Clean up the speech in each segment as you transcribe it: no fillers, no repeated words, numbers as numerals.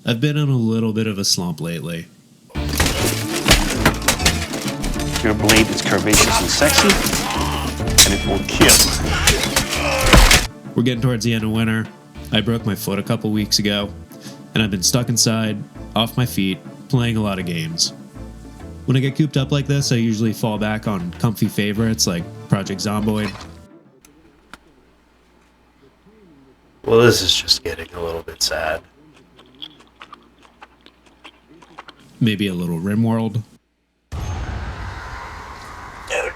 I've been in a little bit of a slump lately. Your blade is curvaceous and sexy, and it will kill. We're getting towards the end of winter. I broke my foot a couple weeks ago, and I've been stuck inside, off my feet, playing a lot of games. When I get cooped up like this, I usually fall back on comfy favorites like Project Zomboid. Well, this is just getting a little bit sad. Maybe a little RimWorld. Dude,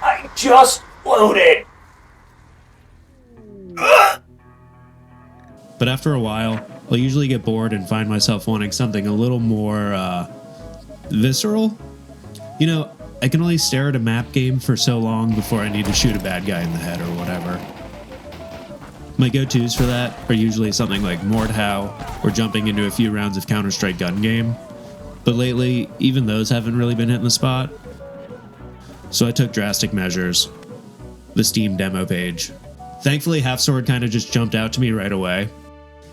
I just loaded! But after a while, I'll usually get bored and find myself wanting something a little more, visceral? You know, I can only stare at a map game for so long before I need to shoot a bad guy in the head or whatever. My go-tos for that are usually something like Mordhau or jumping into a few rounds of Counter-Strike gun game. But lately, even those haven't really been hitting the spot. So I took drastic measures. The Steam demo page. Thankfully, Half Sword kind of just jumped out to me right away.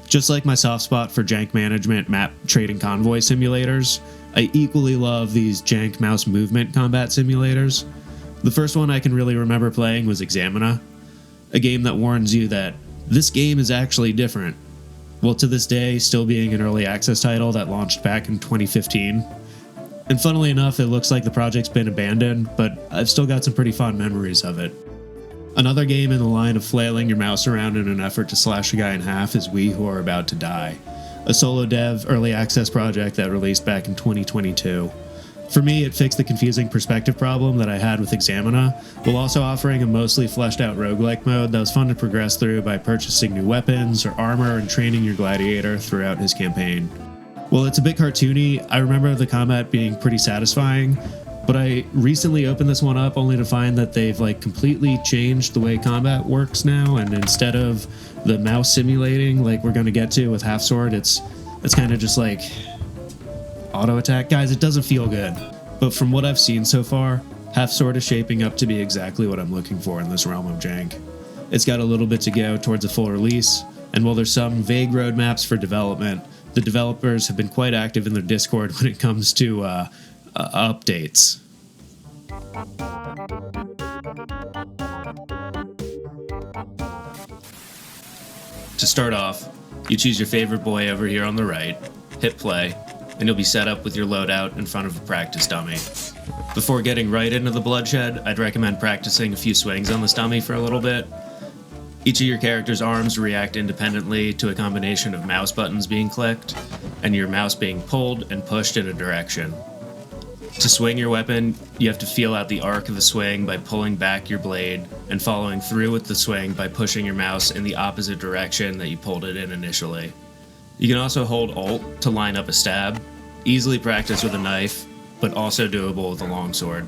Just like my soft spot for jank management, map trading convoy simulators, I equally love these jank mouse movement combat simulators. The first one I can really remember playing was Examina, a game that warns you that this game is actually different. Well, to this day, still being an early access title that launched back in 2015. And funnily enough, it looks like the project's been abandoned, but I've still got some pretty fond memories of it. Another game in the line of flailing your mouse around in an effort to slash a guy in half is We Who Are About to Die, a solo dev early access project that released back in 2022. For me, it fixed the confusing perspective problem that I had with Examina, while also offering a mostly fleshed out roguelike mode that was fun to progress through by purchasing new weapons or armor and training your gladiator throughout his campaign. While it's a bit cartoony, I remember the combat being pretty satisfying, but I recently opened this one up only to find that they've completely changed the way combat works now, and instead of the mouse simulating like we're going to get to with Half Sword, it's kind of just like auto attack. Guys, it doesn't feel good. But from what I've seen so far, Half Sword is shaping up to be exactly what I'm looking for in this realm of jank. It's got a little bit to go towards a full release, and while there's some vague roadmaps for development, the developers have been quite active in their Discord when it comes to updates. To start off, you choose your favorite boy over here on the right, hit play, and you'll be set up with your loadout in front of a practice dummy. Before getting right into the bloodshed, I'd recommend practicing a few swings on this dummy for a little bit. Each of your character's arms react independently to a combination of mouse buttons being clicked, and your mouse being pulled and pushed in a direction. To swing your weapon, you have to feel out the arc of the swing by pulling back your blade and following through with the swing by pushing your mouse in the opposite direction that you pulled it in initially. You can also hold Alt to line up a stab, easily practice with a knife, but also doable with a longsword.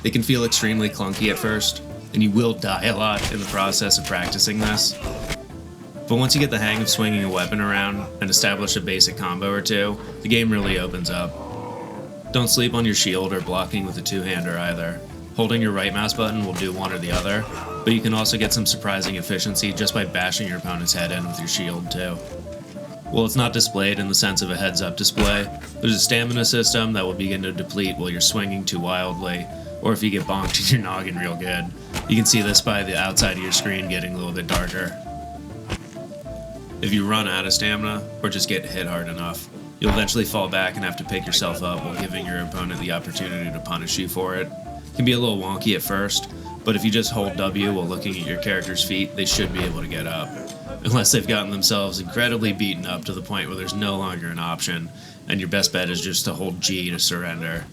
It can feel extremely clunky at first, and you will die a lot in the process of practicing this. But once you get the hang of swinging a weapon around and establish a basic combo or two, the game really opens up. Don't sleep on your shield or blocking with a two-hander either. Holding your right mouse button will do one or the other, but you can also get some surprising efficiency just by bashing your opponent's head in with your shield too. While it's not displayed in the sense of a heads-up display, there's a stamina system that will begin to deplete while you're swinging too wildly, or if you get bonked in your noggin real good. You can see this by the outside of your screen getting a little bit darker. If you run out of stamina, or just get hit hard enough, you'll eventually fall back and have to pick yourself up while giving your opponent the opportunity to punish you for it. It can be a little wonky at first, but if you just hold W while looking at your character's feet, they should be able to get up. Unless they've gotten themselves incredibly beaten up to the point where there's no longer an option, and your best bet is just to hold G to surrender.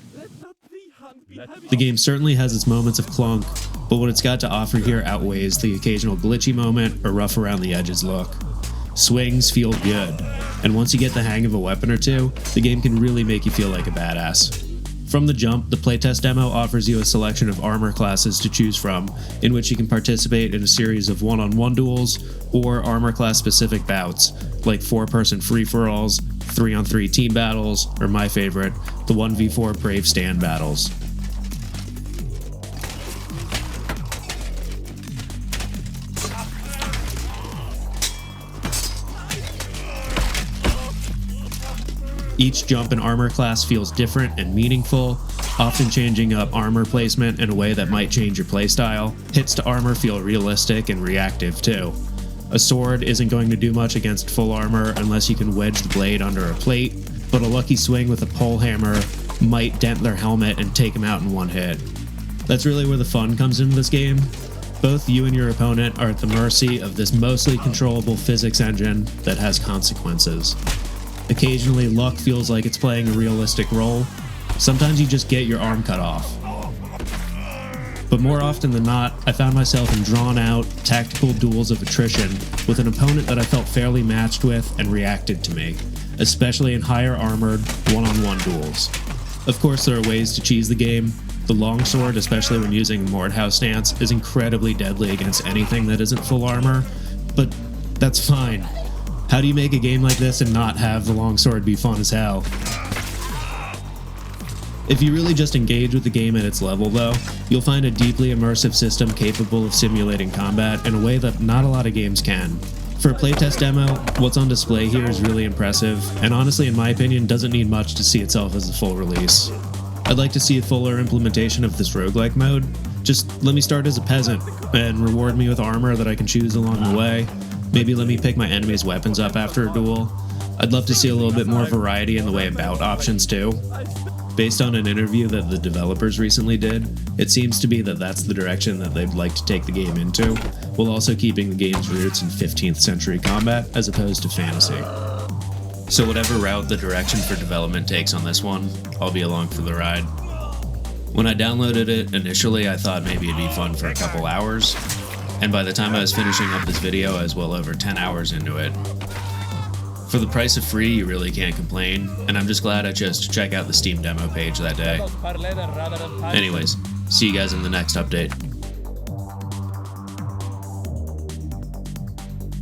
The game certainly has its moments of clunk, but what it's got to offer here outweighs the occasional glitchy moment or rough around the edges look. Swings feel good, and once you get the hang of a weapon or two, the game can really make you feel like a badass. From the jump, the playtest demo offers you a selection of armor classes to choose from, in which you can participate in a series of one-on-one duels or armor class specific bouts, like 4-person free-for-alls, 3-on-3 team battles, or my favorite, the 1v4 Brave Stand battles. Each jump in armor class feels different and meaningful, often changing up armor placement in a way that might change your playstyle. Hits to armor feel realistic and reactive too. A sword isn't going to do much against full armor unless you can wedge the blade under a plate, but a lucky swing with a pole hammer might dent their helmet and take them out in one hit. That's really where the fun comes into this game. Both you and your opponent are at the mercy of this mostly controllable physics engine that has consequences. Occasionally, luck feels like it's playing a realistic role. Sometimes you just get your arm cut off. But more often than not, I found myself in drawn-out, tactical duels of attrition with an opponent that I felt fairly matched with and reacted to me, especially in higher armored, one-on-one duels. Of course, there are ways to cheese the game. The longsword, especially when using a Mordhau stance, is incredibly deadly against anything that isn't full armor, but that's fine. How do you make a game like this and not have the longsword be fun as hell? If you really just engage with the game at its level, though, you'll find a deeply immersive system capable of simulating combat in a way that not a lot of games can. For a playtest demo, what's on display here is really impressive, and honestly, in my opinion, doesn't need much to see itself as a full release. I'd like to see a fuller implementation of this roguelike mode. Just let me start as a peasant, and reward me with armor that I can choose along the way. Maybe let me pick my enemy's weapons up after a duel. I'd love to see a little bit more variety in the way of bout options too. Based on an interview that the developers recently did, it seems to be that that's the direction that they'd like to take the game into, while also keeping the game's roots in 15th century combat as opposed to fantasy. So whatever route the direction for development takes on this one, I'll be along for the ride. When I downloaded it, initially I thought maybe it'd be fun for a couple hours, and by the time I was finishing up this video, I was well over 10 hours into it. For the price of free, you really can't complain, and I'm just glad I chose to check out the Steam demo page that day. Anyways, see you guys in the next update.